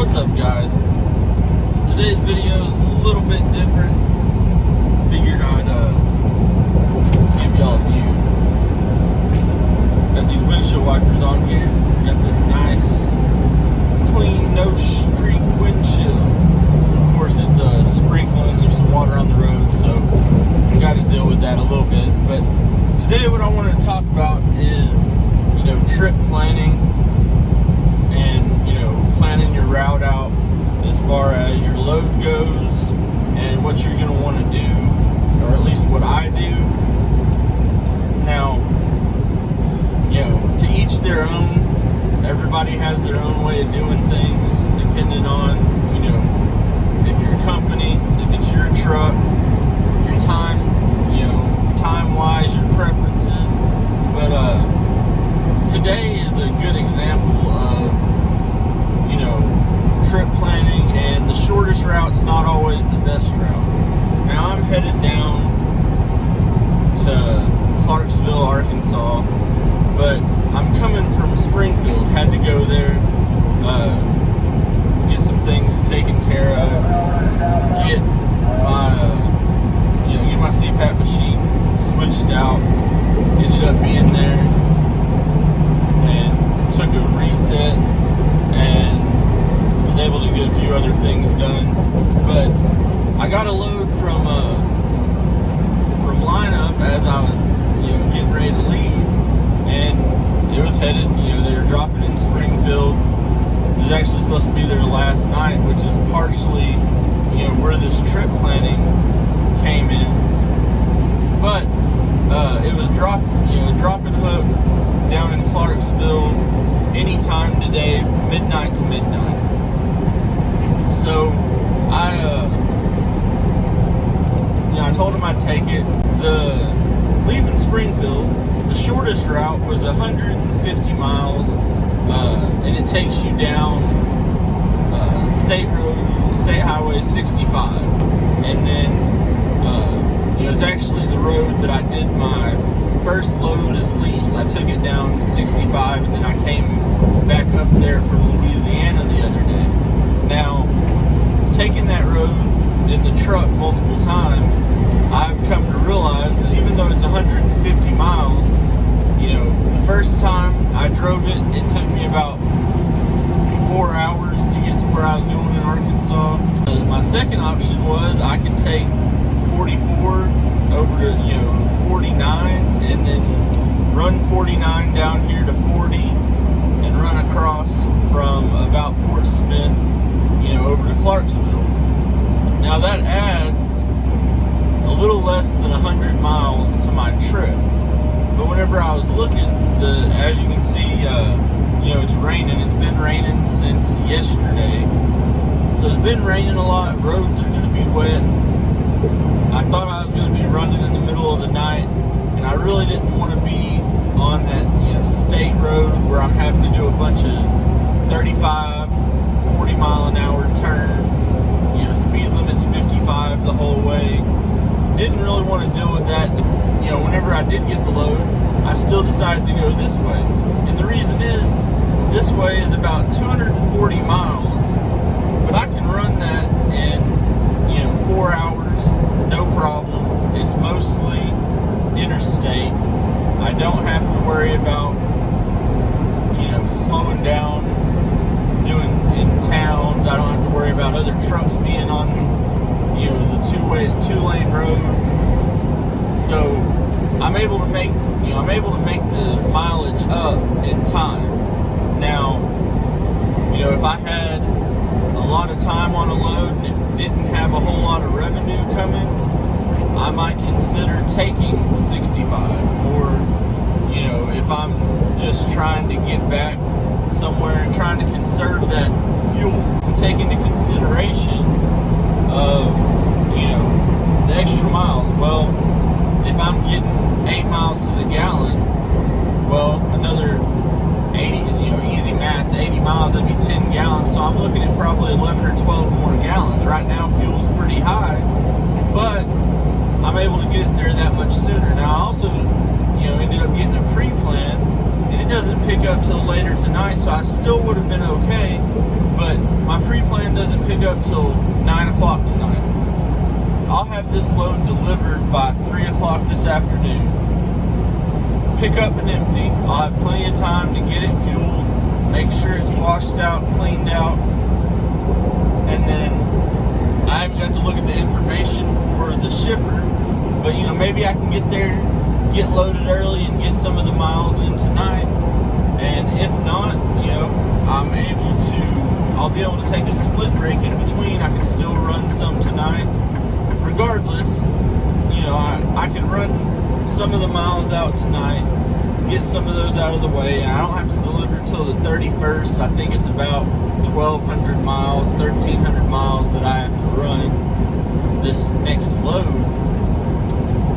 What's up, guys? Today's video is a little bit different. Figured I'd give y'all a view. Got these windshield wipers on here. Got this nice, clean, no streak windshield. Of course, it's sprinkling. There's some water on the road, so we got to deal with that a little bit. But today, what I want to talk about is, trip planning. Planning your route out as far as your load goes and what you're going to want to do, or at least what I do. Now, to each their own. Everybody has their own way of doing things depending on, if you're a company, if it's your truck, your time, time-wise, your preferences. But today is a good example of trip planning, and the shortest route's not always the best route. Now I'm headed down to Clarksville, Arkansas, but I'm coming from Springfield. Had to go there, get some things taken care of, get my CPAP machine switched out. Ended up being there and took a reset and was able to get a few other things done. But I got a load from lineup as I was getting ready to leave, and it was headed. They were dropping in Springfield. It was actually supposed to be there last night, which is partially where this trip planning came in. But it was drop and hook down in Clarksville anytime today, midnight to midnight. So I told him I'd take it. Leaving Springfield, the shortest route was 150 miles, and it takes you down State Highway 65, and then it's actually the road that I did my first load as lease. I took it down 65, and then I came back up there from Louisiana the other day. Now, taking that road in the truck multiple times, I've come to realize that even though it's 150 miles, the first time I drove it, it took me about 4 hours to get to where I was going in Arkansas. My second option was I could take 44 over to 49 and then run 49 down here to 40 and run across from about Fort Smith over to Clarksville. Now that adds a little less than 100 miles to my trip. But whenever I was looking, as you can see, it's raining. It's been raining since yesterday. So it's been raining a lot. Roads are going to be wet. I thought I was going to be running in the middle of the night, and I really didn't want to be on that state road where I'm having to do a bunch of 35, 40 mile an hour turns. Speed limit's 55 the whole way. Didn't really want to deal with that. Whenever I did get the load, I still decided to go this way. And the reason is, this way is about 240 miles, but I can run that in 4 hours, no problem. It's mostly interstate. I don't have to worry about slowing down, doing in towns. I don't have to worry about other trucks being on the two-lane road. So I'm able to make the mileage up in time. Now, if I had a lot of time on a load and it didn't have a whole lot of revenue coming, I might consider taking 65. Or if I'm just trying to get back somewhere and trying to conserve that fuel, to take into consideration of the extra miles. Well, if I'm getting 8 miles to the gallon, well, another 80, easy math, 80 miles, that'd be 10 gallons. So I'm looking at probably 11 or 12 more gallons. Right now, fuel's pretty high, but I'm able to get it there that much sooner. Now, I also, ended up getting a pre-plan, and it doesn't pick up till later tonight, so I still would have been okay. But my pre-plan doesn't pick up till 9 o'clock tonight, I'll have this load delivered by 3 o'clock this afternoon. Pick up and empty. I'll have plenty of time to get it fueled, make sure it's washed out, cleaned out, and then I haven't got to look at the information for the shipper, but maybe I can get there, get loaded early, and get some of the miles in tonight. And if not, I'll be able to take a split break in between. I can still run some tonight. Regardless, I can run some of the miles out tonight, get some of those out of the way. I don't have to deliver till the 31st. I think it's about 1,200 miles, 1,300 miles that I have to run this next load.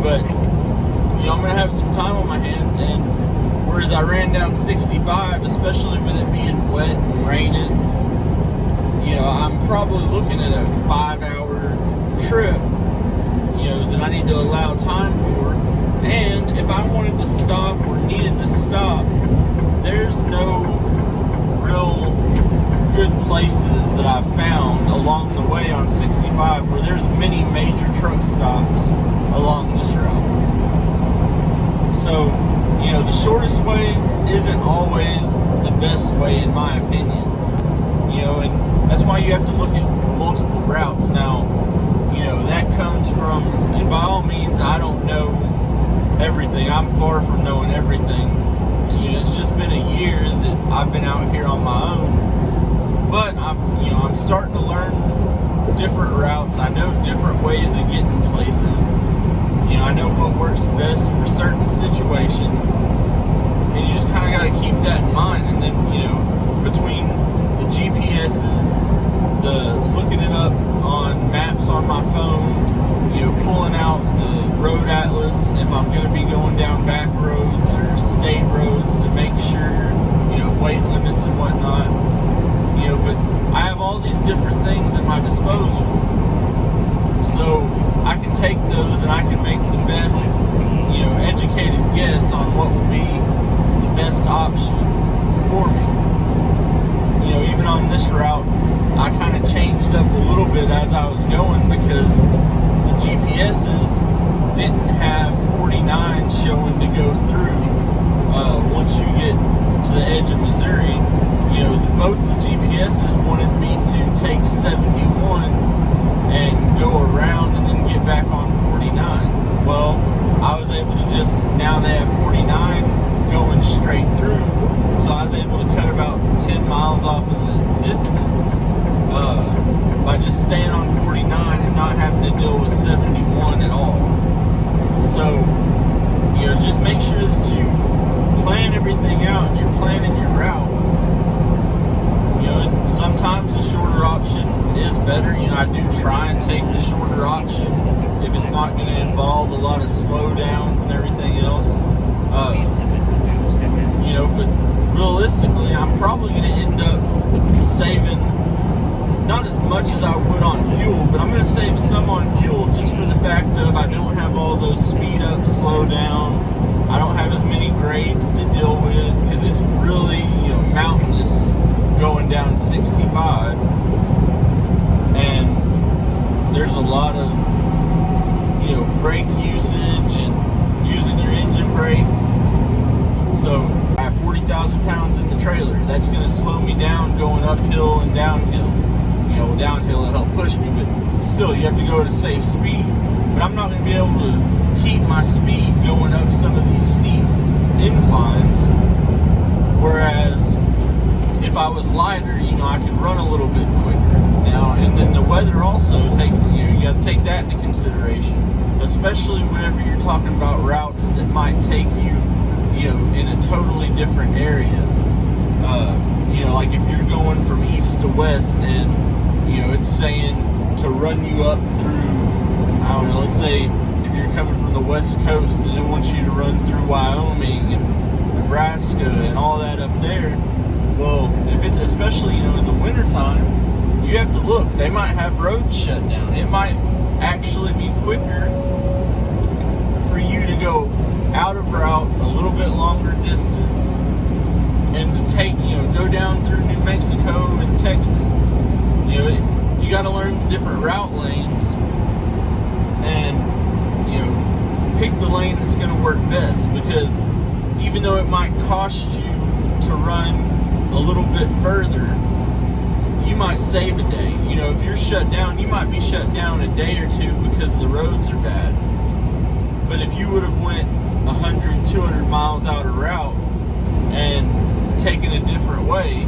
But, I'm going to have some time on my hands, and whereas I ran down 65, especially with it being wet and raining, I'm probably looking at a 5-hour trip, that I need to allow time for. And if I wanted to stop or needed to stop, there's no real good places that I've found along the way on 65 where there's many major truck stops along this route. So, the shortest way isn't always the best way in my opinion. And that's why you have to look at multiple routes. Now, that comes from, and by all means, I don't know everything. I'm far from knowing everything. It's just been a year that I've been out here on my own. But I'm starting to learn different routes. I know different ways of getting places. I know what works best for certain situations. And you just kind of got to keep that in mind. And then, between the GPSs, the looking it up on maps on my phone, pulling out the road atlas if I'm going to be going down back roads or state roads to make sure, weight limits and whatnot. But I have all these different things at my disposal. So I can take those and I can make the best, educated guess on what would be the best option for me. Even on this route, I kind of changed up a little bit as I was going because the GPSs didn't have 49 showing to go through once you get to the edge of Missouri. Both the GPSs wanted me to take 71 and go around and then get back on 49. Well, I was able to now they have 49 going straight through, so I was able to cut about 10 miles off of the distance by just staying on 49 and not having to deal with 71 at all. So, just make sure that you plan everything out and you're planning your route. Sometimes the shorter option is better. I do try and take the shorter option if it's not going to involve a lot of slowdowns and everything else. But realistically, I'm probably going to end up saving not as much as I would on fuel, but I'm going to save some on fuel just for the fact of I don't have all those speed up, slow down. I don't have as many grades to deal with because it's really, mountainous going down 65. And there's a lot of, brake usage and using your engine brake. So I have 40,000 pounds in the trailer. That's going to slow me down going uphill and downhill. Downhill will help push me, but still, you have to go at a safe speed. But I'm not going to be able to keep my speed going up some of these steep inclines. Whereas if I was lighter, I could run a little bit quicker. Now, and then the weather also you got to take that into consideration, especially whenever you're talking about routes that might take you, in a totally different area. Like if you're going from east to west and, it's saying to run you up through, I don't know, let's say if you're coming from the west coast and it wants you to run through Wyoming and Nebraska and all that up there. Well, if it's especially, in the wintertime, you have to look. They might have roads shut down. It might actually be quicker for you to go out of route a little bit longer distance and to take, go down through New Mexico and Texas. got to learn the different route lanes and, you know, pick the lane that's going to work best, because even though it might cost you to run a little bit further, you might save a day. You know, if you're shut down, you might be shut down a day or two because the roads are bad. But if you would have went 100, 200 miles out of route and taken a different way,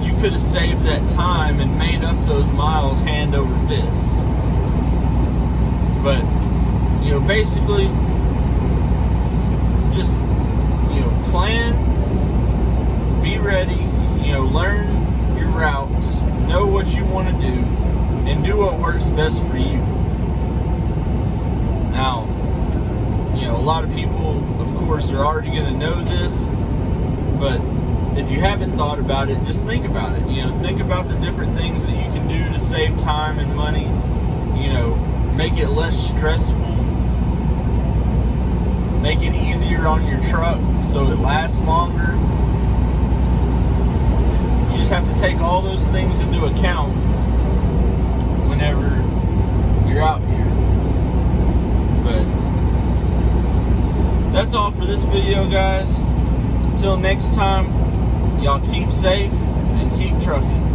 you could have saved that time and made up those miles hand over fist. But, you know, basically, just, you know, plan, be ready, you know, learn your routes, know what you want to do, and do what works best for you. Now, you know, a lot of people, of course, are already going to know this, but if you haven't thought about it, just think about it. You know, think about the different things that you can do to save time and money. You know, make it less stressful, make it easier on your truck so it lasts longer. You just have to take all those things into account whenever you're out here. But that's all for this video, guys. Until next time, y'all keep safe and keep trucking.